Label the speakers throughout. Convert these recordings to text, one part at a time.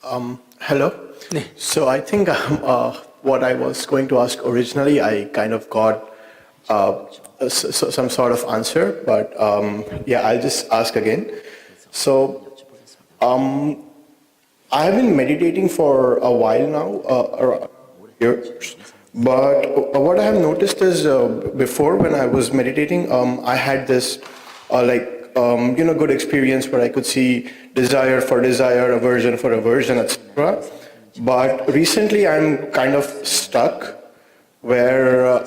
Speaker 1: Hello.
Speaker 2: 네.
Speaker 1: So I think what I was going to ask originally, I kind of got some sort of answer, but yeah, I'll just ask again. So I have been meditating for a while now, around years. But what I have noticed is before when I was meditating, I had this good experience where I could see desire for desire, aversion for aversion, etc. But recently I'm kind of stuck where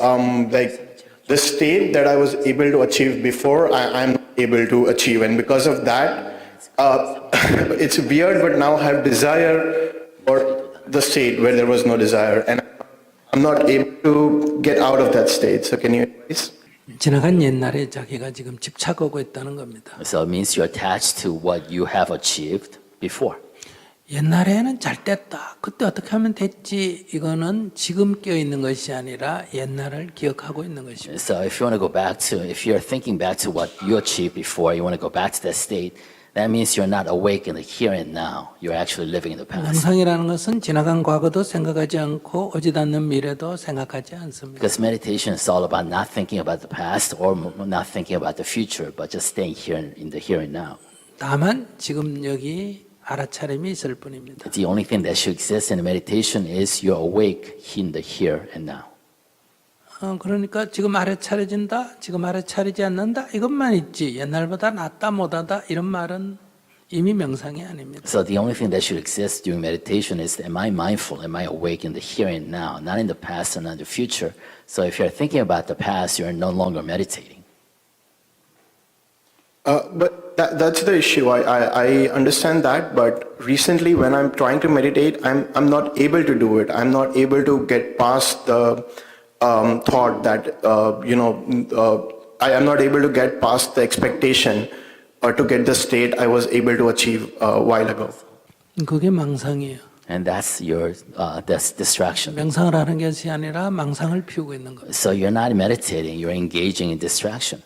Speaker 1: the state that I was able to achieve before, I'm not able to achieve. And because of that, it's weird, but now I have desire for the state where there was no desire. And I'm not able to get out of that state. So can you advise?
Speaker 2: 지나간 옛날에 자기가 지금 집착하고 있다는 겁니다.
Speaker 3: So it means you're attached to what you have achieved before.
Speaker 2: 옛날에는 잘 됐다. 그때 어떻게 하면 됐지. 이거는 지금 깨어 있는 것이 아니라 옛날을 기억하고 있는 것입니다.
Speaker 3: So if you want to go back to, if you're thinking back to what you achieved before, you want to go back to that state, that means you're not awake in the here and now. You're actually living in the past.
Speaker 2: 명상이라는 것은 지나간 과거도 생각하지 않고 오지 않는 미래도 생각하지 않습니다.
Speaker 3: Because meditation is all about not thinking about the past or not thinking about the future, but just staying here in the here and now.
Speaker 2: 다만 지금 여기 알아차림이 있을 뿐입니다.
Speaker 3: The only thing that should exist in meditation is you're awake in the here and now.
Speaker 2: 그러니까 지금 알아차려진다, 지금 알아차리지 않는다 이것만 있지 옛날보다 낫다 못하다 이런 말은 이미 명상이 아닙니다.
Speaker 3: So the only thing that should exist during meditation is, am I mindful? Am I awake in the here and now? Not in the past and not in the future. So if you're thinking about the past, you're no longer meditating.
Speaker 1: But that's the issue. I understand that, but recently when I'm trying to meditate, I'm not able to do it. I'm not able to get past the thought that I am not able to get past the expectation or to get the state I was able to achieve a while ago.
Speaker 2: 그게 망상이에요.
Speaker 3: And that's your that's distraction.
Speaker 2: 명상을 하는 것이 아니라 망상을 피우고 있는 거예요.
Speaker 3: So you're not meditating, you're engaging in distraction.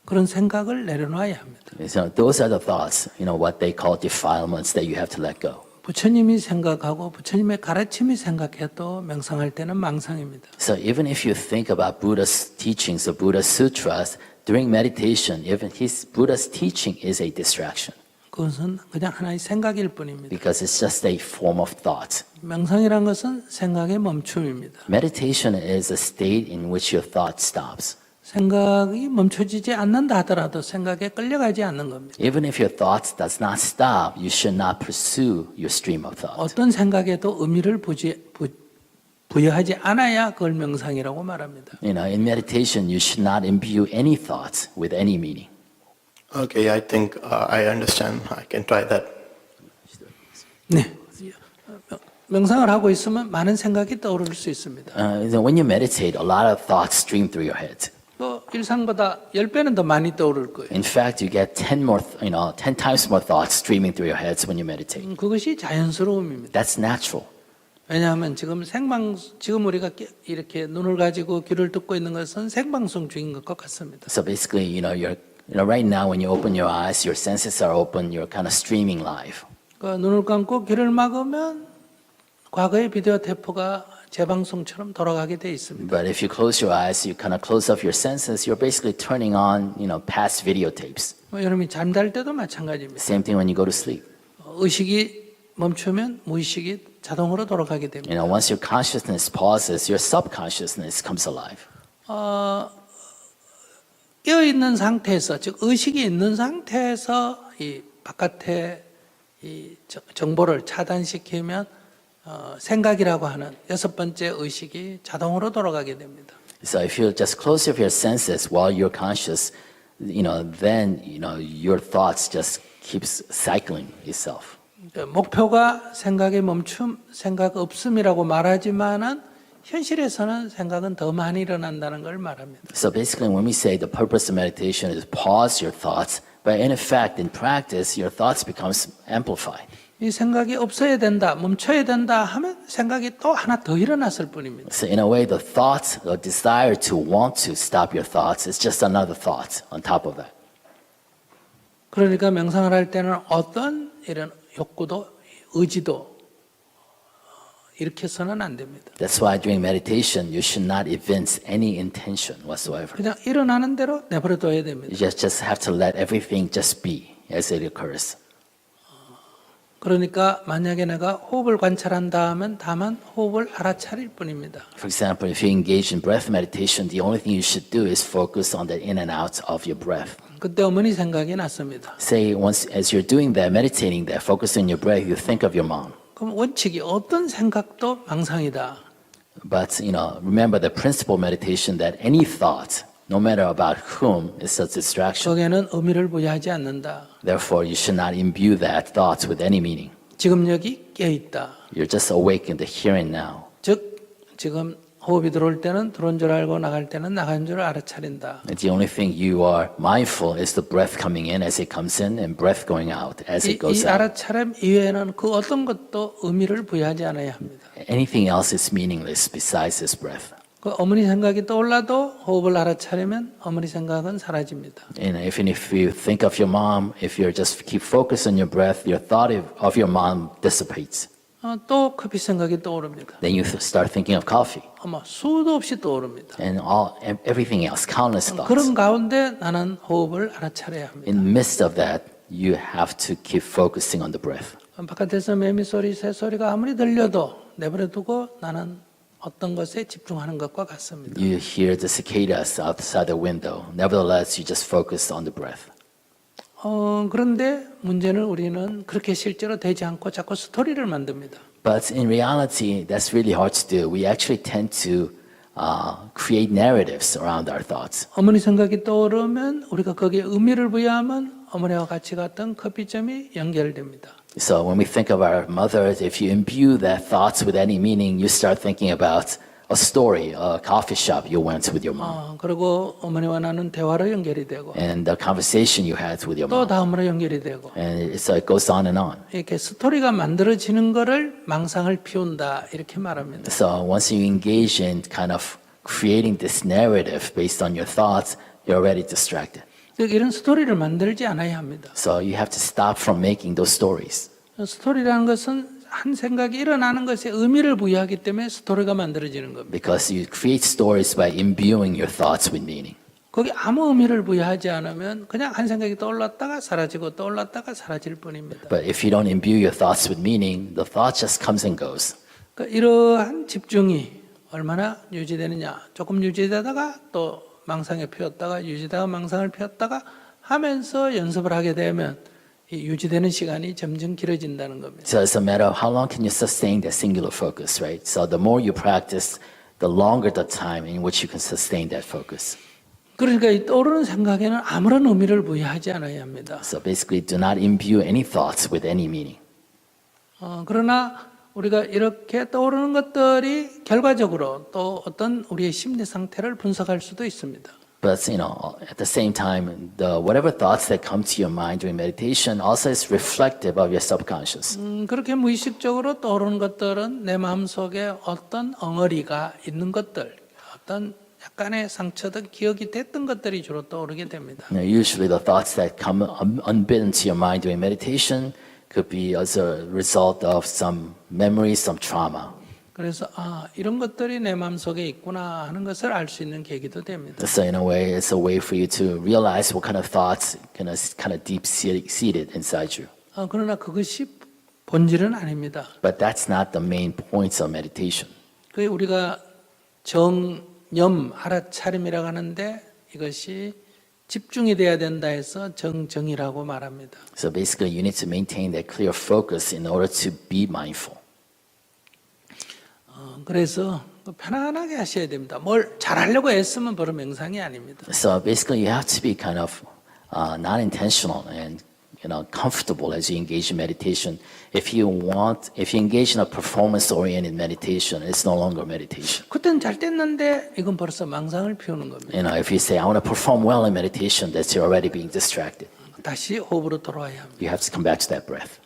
Speaker 2: 그런 생각을 내려놔야 합니다.
Speaker 3: So those are the thoughts, what they call defilements that you have to let go.
Speaker 2: 부처님이 생각하고 부처님의 가르침이 생각해도 명상할 때는 망상입니다.
Speaker 3: So even if you think about Buddha's teachings or Buddha's sutras, during meditation, even Buddha's teaching is a distraction.
Speaker 2: 그것은 그냥 하나의 생각일 뿐입니다.
Speaker 3: Because it's just a form of thought.
Speaker 2: 명상이란 것은 생각의 멈춤입니다.
Speaker 3: Meditation is a state in which your thought stops.
Speaker 2: 생각이 멈춰지지 않는다 하더라도 생각에 끌려가지 않는 겁니다.
Speaker 3: Even if your thoughts does not stop, you should not pursue your stream of thought.
Speaker 2: 어떤 생각에도 의미를 부여하지 않아야 그걸 명상이라고 말합니다.
Speaker 3: In meditation, you should not imbue any thoughts with any meaning.
Speaker 1: Okay, I think I understand. I can try that.
Speaker 2: 네. 명상을 하고 있으면 많은 생각이 떠오를 수 있습니다.
Speaker 3: When you meditate, a lot of thoughts stream through your head.
Speaker 2: 또 일상보다 10배는 더 많이 떠오를 거예요.
Speaker 3: In fact, you get 10 times more thoughts streaming through your heads when you meditate.
Speaker 2: 그것이 자연스러움입니다.
Speaker 3: That's natural.
Speaker 2: 왜냐하면 지금 우리가 이렇게 눈을 가지고 귀를 듣고 있는 것은 생방송 중인 것과 같습니다.
Speaker 3: So basically, you're right now when you open your eyes, your senses are open, you're kind of streaming live.
Speaker 2: 눈을 감고 귀를 막으면 과거의 비디오 테이프가 재방송처럼 돌아가게 돼 있습니다.
Speaker 3: But if you close your eyes, you kind of close off your senses, you're basically turning on, past videotapes.
Speaker 2: 여러분이 잠잘 때도 마찬가지입니다.
Speaker 3: Same thing when you go to sleep.
Speaker 2: 의식이 멈추면 무의식이 자동으로 돌아가게 됩니다.
Speaker 3: Once your consciousness pauses, your subconsciousness comes alive.
Speaker 2: 깨어 있는 상태에서, 즉 의식이 있는 상태에서 이 바깥에 이 정보를 차단시키면 생각이라고 하는 여섯 번째 의식이 자동으로 돌아가게 됩니다.
Speaker 3: So if you just close off your senses while you're conscious, then your thoughts just keeps cycling itself.
Speaker 2: 목표가 생각의 멈춤, 생각 없음이라고 말하지만은 현실에서는 생각은 더 많이 일어난다는 걸 말합니다.
Speaker 3: So basically, when we say the purpose of meditation is pause your thoughts, but in effect, in practice, your thoughts becomes amplified.
Speaker 2: 이 생각이 없어야 된다, 멈춰야 된다 하면 생각이 또 하나 더 일어났을 뿐입니다.
Speaker 3: So in a way, the thought, the desire to want to stop your thoughts is just another thought on top of that.
Speaker 2: 그러니까 명상을 할 때는 어떤 이런 욕구도 의지도 이렇게 해서는 안 됩니다.
Speaker 3: That's why during meditation, you should not evince any intention whatsoever.
Speaker 2: 그냥 일어나는 대로 내버려둬야 됩니다.
Speaker 3: You just have to let everything just be as it occurs.
Speaker 2: 그러니까 만약에 내가 호흡을 관찰한다 하면 다만 호흡을 알아차릴 뿐입니다.
Speaker 3: For example, if you engage in breath meditation, the only thing you should do is focus on the in and out of your breath.
Speaker 2: 그때 어머니 생각이 났습니다.
Speaker 3: Say once as you're doing that, meditating that, focusing on your breath, you think of your mom.
Speaker 2: 그럼 원칙이 어떤 생각도 망상이다.
Speaker 3: But remember the principle of meditation that any thought, no matter about whom, is a distraction.
Speaker 2: 거기에는 의미를 부여하지 않는다.
Speaker 3: Therefore, you should not imbue that thought with any meaning.
Speaker 2: 지금 여기 깨있다.
Speaker 3: You're just awake in the here and now.
Speaker 2: 즉 지금 호흡이 들어올 때는 들어온 줄 알고 나갈 때는 나간 줄 알아차린다.
Speaker 3: And the only thing you are mindful is the breath coming in as it comes in and breath going out as it
Speaker 2: 이
Speaker 3: goes out.
Speaker 2: 알아차림 이외에는 그 어떤 것도 의미를 부여하지 않아야 합니다.
Speaker 3: Anything else is meaningless besides this breath.
Speaker 2: 그 어머니 생각이 떠올라도 호흡을 알아차리면 어머니 생각은 사라집니다.
Speaker 3: And even if you think of your mom, if you just keep focused on your breath, your thought of your mom dissipates.
Speaker 2: 또 커피 생각이 떠오릅니다.
Speaker 3: Then you start thinking of coffee
Speaker 2: 아마 수도 없이 떠오릅니다.
Speaker 3: and everything else, countless thoughts.
Speaker 2: 그런 가운데 나는 호흡을 알아차려야 합니다.
Speaker 3: In the midst of that, you have to keep focusing on the breath.
Speaker 2: 바깥에서 매미 소리, 새 소리가 아무리 들려도 내버려두고 나는 어떤 것에 집중하는 것과 같습니다.
Speaker 3: You hear the cicadas outside the window. Nevertheless, you just focus on the breath.
Speaker 2: 그런데 문제는 우리는 그렇게 실제로 되지 않고 자꾸 스토리를 만듭니다.
Speaker 3: But in reality, that's really hard to do. We actually tend to create narratives around our thoughts.
Speaker 2: 어머니 생각이 떠오르면 우리가 거기에 의미를 부여하면 어머니와 같이 갔던 커피점이 연결됩니다.
Speaker 3: So when we think of our mother, if you imbue that thoughts with any meaning, you start thinking about a story, a coffee shop you went with your mom,
Speaker 2: 그리고 어머니와 나눈 대화로 연결이 되고
Speaker 3: and the conversation you had with your
Speaker 2: 또
Speaker 3: mom.
Speaker 2: 다음으로 연결이 되고
Speaker 3: And so it goes on and on.
Speaker 2: 이렇게 스토리가 만들어지는 거를 망상을 피운다 이렇게 말합니다.
Speaker 3: So once you engage in kind of creating this narrative based on your thoughts, you're already distracted.
Speaker 2: 즉 이런 스토리를 만들지 않아야 합니다.
Speaker 3: So you have to stop from making those stories.
Speaker 2: 스토리라는 것은 한 생각이 일어나는 것에 의미를 부여하기 때문에 스토리가 만들어지는 겁니다.
Speaker 3: Because you create stories by imbuing your thoughts with meaning.
Speaker 2: 거기 아무 의미를 부여하지 않으면 그냥 한 생각이 떠올랐다가 사라지고 떠올랐다가 사라질 뿐입니다.
Speaker 3: But if you don't imbue your thoughts with meaning, the thought just comes and goes.
Speaker 2: 그러니까 이러한 집중이 얼마나 유지되느냐. 조금 유지되다가 또 망상에 피었다가 유지되다가 망상을 피웠다가 하면서 연습을 하게 되면 이 유지되는 시간이 점점 길어진다는 겁니다.
Speaker 3: So it's a matter of how long can you sustain that singular focus, right? So the more you practice, the longer the time in which you can sustain that focus.
Speaker 2: 그러니까 이 떠오르는 생각에는 아무런 의미를 부여하지 않아야 합니다.
Speaker 3: So basically, do not imbue any thoughts with any meaning.
Speaker 2: 그러나 우리가 이렇게 떠오르는 것들이 결과적으로 또 어떤 우리의 심리 상태를 분석할 수도 있습니다.
Speaker 3: But at the same time, whatever thoughts that come to your mind during meditation also is reflective of your subconscious.
Speaker 2: 그렇게 무의식적으로 떠오르는 것들은 내 마음속에 어떤 엉어리가 있는 것들, 어떤 약간의 상처든 기억이 됐던 것들이 주로 떠오르게 됩니다.
Speaker 3: Usually, the thoughts that come unbidden to your mind during meditation could be as a result of some memory, some trauma.
Speaker 2: 그래서 이런 것들이 내 마음속에 있구나 하는 것을 알 수 있는 계기도 됩니다.
Speaker 3: So in a way, it's a way for you to realize what kind of thoughts kind of deep seated inside you.
Speaker 2: 그러나 그것이 본질은 아닙니다.
Speaker 3: But that's not the main points of meditation.
Speaker 2: 그 우리가 정념 알아차림이라고 하는데 이것이 집중이 돼야 된다 해서 정정이라고 말합니다.
Speaker 3: So basically, you need to maintain that clear focus in order to be mindful.
Speaker 2: 그래서 편안하게 하셔야 됩니다. 뭘 잘하려고 애쓰면 바로 명상이 아닙니다.
Speaker 3: So basically, you have to be kind of non-intentional and comfortable as you engage in meditation. If you engage in a performance-oriented meditation, it's no longer meditation.
Speaker 2: 그때는 잘 됐는데 이건 벌써 망상을 피우는 겁니다.
Speaker 3: If you say, I want to perform well in meditation, that's you're already being distracted.
Speaker 2: 다시 호흡으로 돌아와야 합니다.
Speaker 3: You have to come back to that breath.